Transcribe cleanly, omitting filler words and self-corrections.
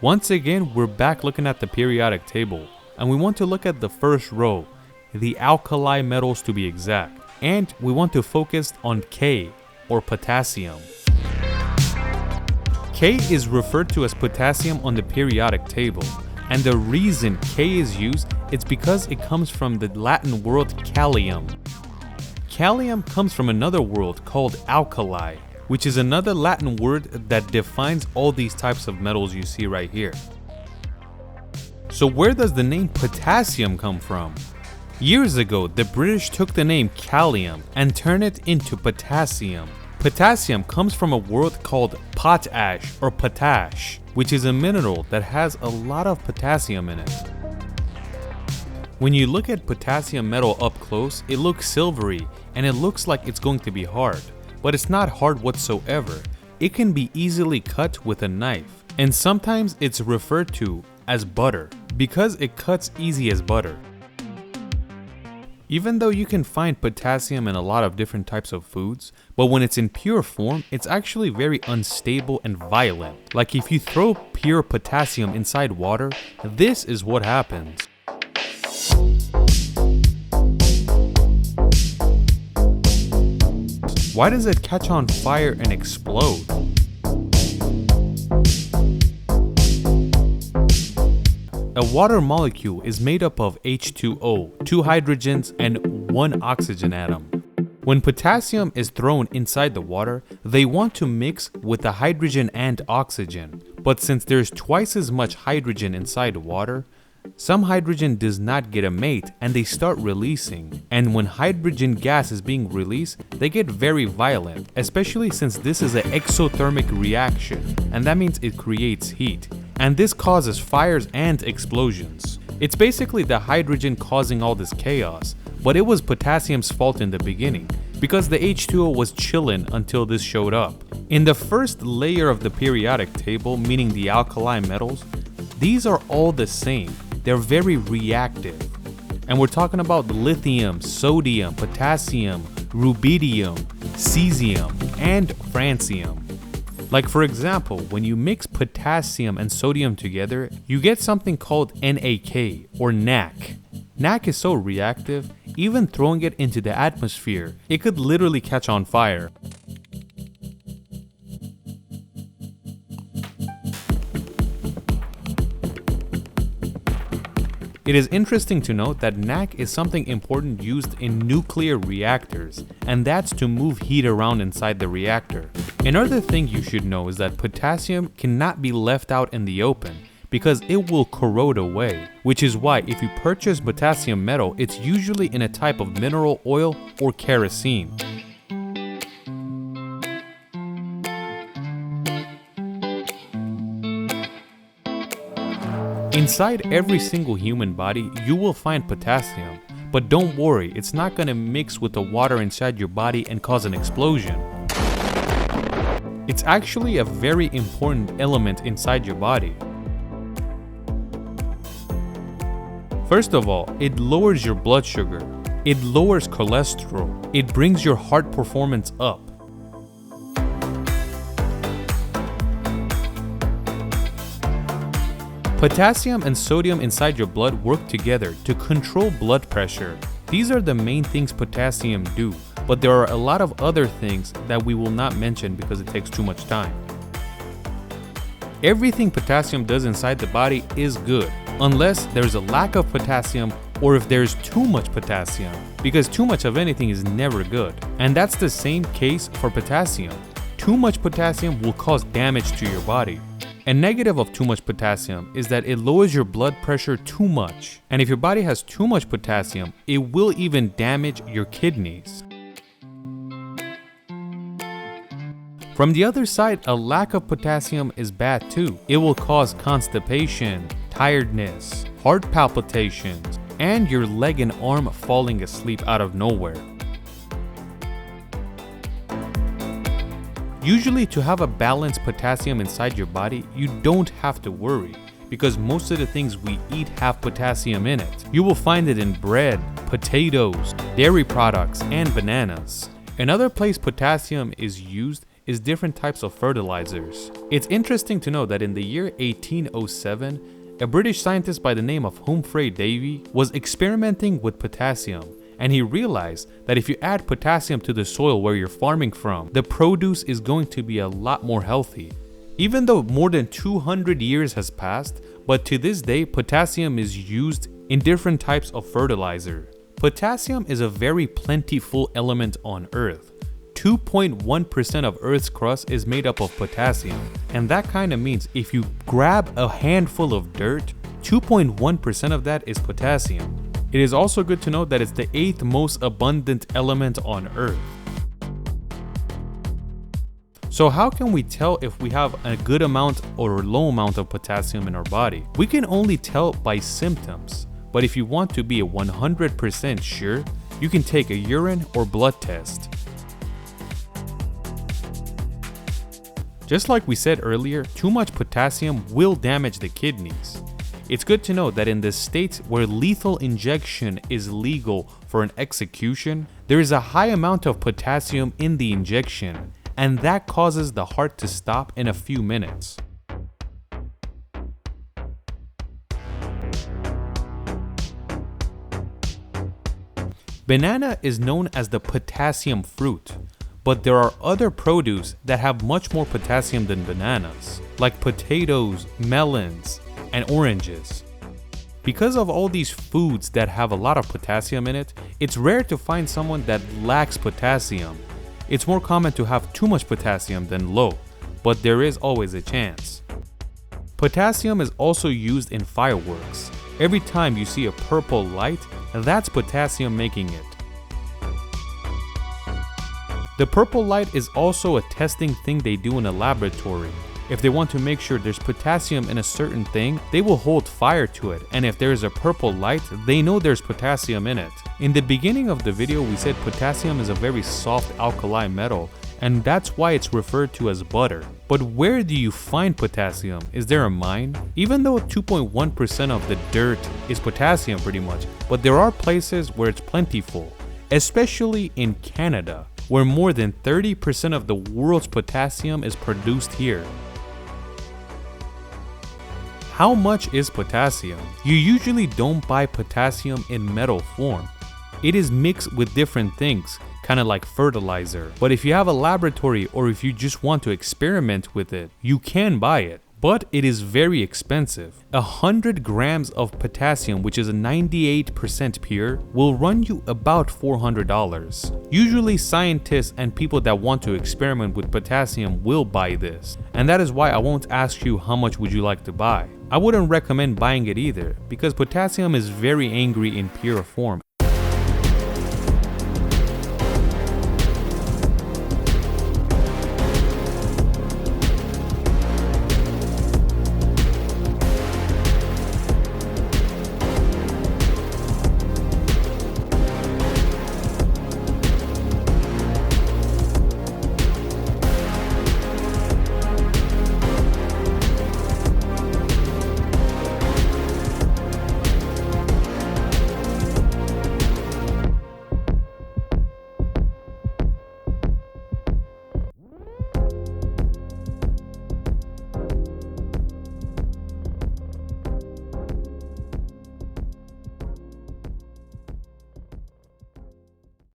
Once again, we're back looking at the periodic table, and we want to look at the first row, the alkali metals to be exact, and we want to focus on K, or potassium. K is referred to as potassium on the periodic table, and the reason K is used is because it comes from the Latin word kalium. Kalium comes from another word called alkali, which is another Latin word that defines all these types of metals you see right here. So where does the name potassium come from? Years ago, the British took the name kalium and turned it into potassium. Potassium comes from a word called potash or potash, which is a mineral that has a lot of potassium in it. When you look at potassium metal up close, it looks silvery and it looks like it's going to be hard, but it's not hard whatsoever. It can be easily cut with a knife, and sometimes it's referred to as butter because it cuts easy as butter. Even though you can find potassium in a lot of different types of foods, but when it's in pure form, it's actually very unstable and violent. Like if you throw pure potassium inside water, this is what happens. Why does it catch on fire and explode? A water molecule is made up of H2O, 2 hydrogens and 1 oxygen atom. When potassium is thrown inside the water, they want to mix with the hydrogen and oxygen. But since there's twice as much hydrogen inside water, some hydrogen does not get a mate and they start releasing. And when hydrogen gas is being released, they get very violent, especially since this is an exothermic reaction, and that means it creates heat. And this causes fires and explosions. It's basically the hydrogen causing all this chaos, but it was potassium's fault in the beginning, because the H2O was chilling until this showed up. In the first layer of the periodic table, meaning the alkali metals, these are all the same. They're very reactive. And we're talking about lithium, sodium, potassium, rubidium, cesium, and francium. Like for example, when you mix potassium and sodium together, you get something called NaK or NaK. NaK is so reactive, even throwing it into the atmosphere, it could literally catch on fire. It is interesting to note that NaK is something important used in nuclear reactors, and that's to move heat around inside the reactor. Another thing you should know is that potassium cannot be left out in the open because it will corrode away, which is why if you purchase potassium metal, it's usually in a type of mineral oil or kerosene. Inside every single human body, you will find potassium, but don't worry, it's not going to mix with the water inside your body and cause an explosion. It's actually a very important element inside your body. First of all, it lowers your blood sugar, it lowers cholesterol, it brings your heart performance up. Potassium and sodium inside your blood work together to control blood pressure. These are the main things potassium do, but there are a lot of other things that we will not mention because it takes too much time. Everything potassium does inside the body is good, unless there's a lack of potassium or if there's too much potassium, because too much of anything is never good. And that's the same case for potassium. Too much potassium will cause damage to your body. A negative of too much potassium is that it lowers your blood pressure too much. And if your body has too much potassium, it will even damage your kidneys. From the other side, a lack of potassium is bad too. It will cause constipation, tiredness, heart palpitations, and your leg and arm falling asleep out of nowhere. Usually, to have a balanced potassium inside your body, you don't have to worry because most of the things we eat have potassium in it. You will find it in bread, potatoes, dairy products, and bananas. Another place potassium is used is different types of fertilizers. It's interesting to know that in the year 1807, a British scientist by the name of Humphrey Davy was experimenting with potassium, and he realized that if you add potassium to the soil where you're farming from, the produce is going to be a lot more healthy. Even though more than 200 years has passed, but to this day, potassium is used in different types of fertilizer. Potassium is a very plentiful element on Earth. 2.1% of Earth's crust is made up of potassium, and that kind of means if you grab a handful of dirt, 2.1% of that is potassium. It is also good to know that it's the 8th most abundant element on Earth. So how can we tell if we have a good amount or a low amount of potassium in our body? We can only tell by symptoms, but if you want to be 100% sure, you can take a urine or blood test. Just like we said earlier, too much potassium will damage the kidneys. It's good to know that in the states where lethal injection is legal for an execution, there is a high amount of potassium in the injection, and that causes the heart to stop in a few minutes. Banana is known as the potassium fruit, but there are other produce that have much more potassium than bananas, like potatoes, melons, and oranges. Because of all these foods that have a lot of potassium in it, it's rare to find someone that lacks potassium. It's more common to have too much potassium than low, but there is always a chance. Potassium is also used in fireworks. Every time you see a purple light, that's potassium making it. The purple light is also a testing thing they do in a laboratory. If they want to make sure there's potassium in a certain thing, they will hold fire to it, and if there is a purple light, they know there's potassium in it. In the beginning of the video, we said potassium is a very soft alkali metal, and that's why it's referred to as butter. But where do you find potassium? Is there a mine? Even though 2.1% of the dirt is potassium pretty much, but there are places where it's plentiful, especially in Canada, where more than 30% of the world's potassium is produced here. How much is potassium? You usually don't buy potassium in metal form. It is mixed with different things, kind of like fertilizer. But if you have a laboratory or if you just want to experiment with it, you can buy it. But it is very expensive. 100 grams of potassium, which is a 98% pure, will run you about $400. Usually scientists and people that want to experiment with potassium will buy this. And that is why I won't ask you how much would you like to buy. I wouldn't recommend buying it either, because potassium is very angry in pure form